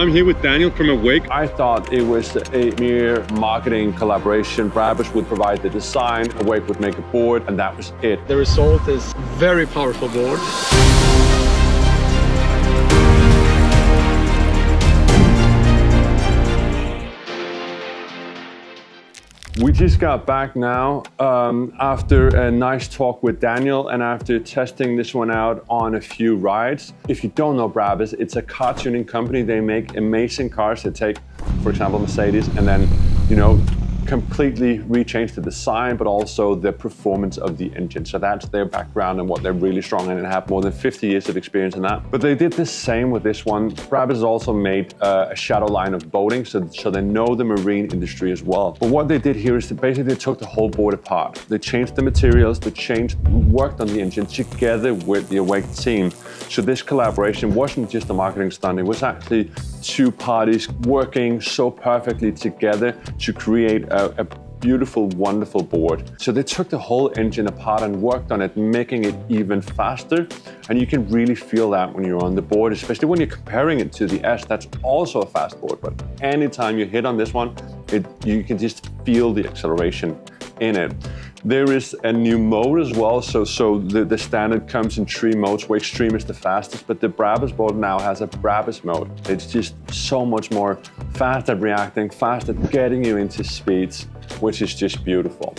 I'm here with Daniel from 𝒊𝒔𝒕. I thought it was a mere marketing collaboration. BRABUS would provide the design, 𝒊𝒔𝒕 would make a board, and that was it. The result is very powerful board. We just got back now after a nice talk with Daniel and after testing this one out on a few rides. If you don't know BRABUS, it's a car tuning company. They make amazing cars that take, for example, Mercedes, and then, completely rechange the design, but also the performance of the engine. So that's their background and what they're really strong in, and have more than 50 years of experience in that. But they did the same with this one. BRABUS has also made a Shadow line of boating, so they know the marine industry as well. But what they did here is that basically they took the whole board apart. They changed the materials, worked on the engine together with the 𝒊𝒔𝒕 team. So this collaboration wasn't just a marketing stunt, it was actually two parties working so perfectly together to create a beautiful, wonderful board. So they took the whole engine apart and worked on it, making it even faster. And you can really feel that when you're on the board, especially when you're comparing it to the S. That's also a fast board, but anytime you hit on this one, you can just feel the acceleration in it. There is a new mode as well, so the standard comes in 3 modes, where Extreme is the fastest, but the BRABUS board now has a BRABUS mode. It's just so much more fast at reacting, fast at getting you into speeds, which is just beautiful.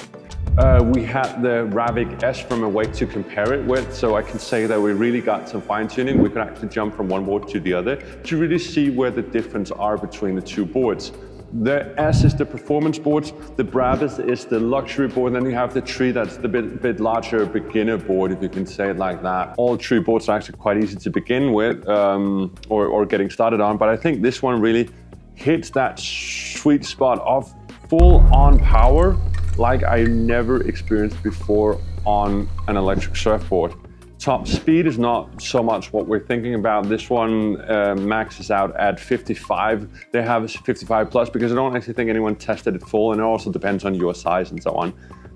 We had the Ravik S from 𝒊𝒔𝒕 to compare it with, so I can say that we really got some fine tuning. We could actually jump from one board to the other to really see where the difference are between the two boards. The S is the performance board, the BRABUS is the luxury board, and then you have the 3 that's the bit larger beginner board, if you can say it like that. All 3 boards are actually quite easy to begin with or getting started on, but I think this one really hits that sweet spot of full-on power like I never experienced before on an electric surfboard. Top speed is not so much what we're thinking about. This one maxes out at 55. They have a 55 plus because I don't actually think anyone tested it full, and it also depends on your size and so on.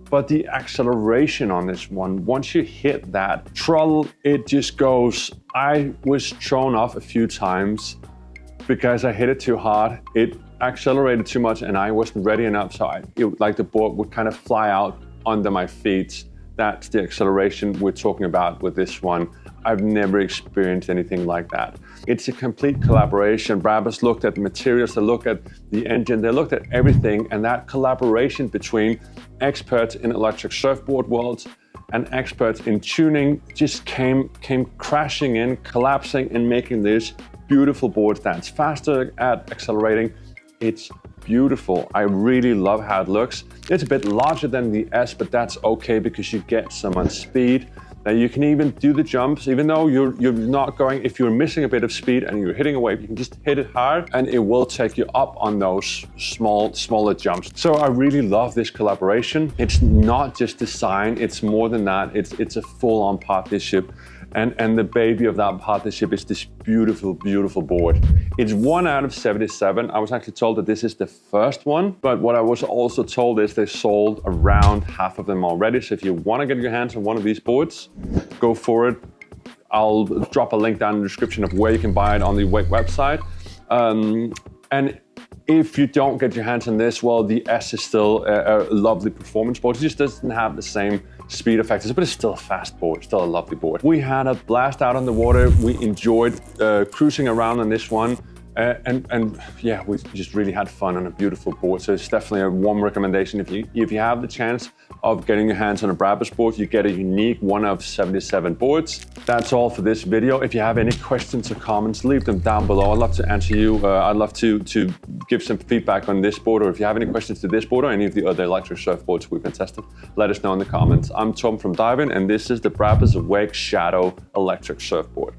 But the acceleration on this one, once you hit that throttle, it just goes. I was thrown off a few times because I hit it too hard. It accelerated too much and I wasn't ready enough, so like the board would kind of fly out under my feet. That's the acceleration we're talking about with this one. I've never experienced anything like that. It's a complete collaboration. BRABUS looked at the materials, they looked at the engine, they looked at everything, and that collaboration between experts in electric surfboard worlds and experts in tuning just came crashing in, collapsing, and making this beautiful board that's faster at accelerating. It's beautiful. I really love how it looks. It's a bit larger than the S, but that's okay because you get some on speed. Now you can even do the jumps, even though you're not going, if you're missing a bit of speed and you're hitting a wave, you can just hit it hard and it will take you up on those smaller jumps. So I really love this collaboration. It's not just design, it's more than that. It's a full-on partnership. And the baby of that partnership is this beautiful, beautiful board. It's 1 out of 77. I was actually told that this is the first one, but what I was also told is they sold around half of them already. So if you want to get your hands on one of these boards, go for it. I'll drop a link down in the description of where you can buy it on the 𝒊𝒔𝒕 website. And if you don't get your hands on this, well, the S is still a lovely performance board. It just doesn't have the same speed effects, but it's still a fast board, still a lovely board. We had a blast out on the water. We enjoyed cruising around on this one. And yeah, we just really had fun on a beautiful board. So it's definitely a warm recommendation. If you have the chance of getting your hands on a BRABUS board, you get a unique 1 of 77 boards. That's all for this video. If you have any questions or comments, leave them down below. I'd love to answer you. I'd love to give some feedback on this board, or if you have any questions to this board or any of the other electric surfboards we've been testing, let us know in the comments. I'm Tom from Diving, and this is the BRABUS 𝒊𝒔𝒕 Shadow electric surfboard.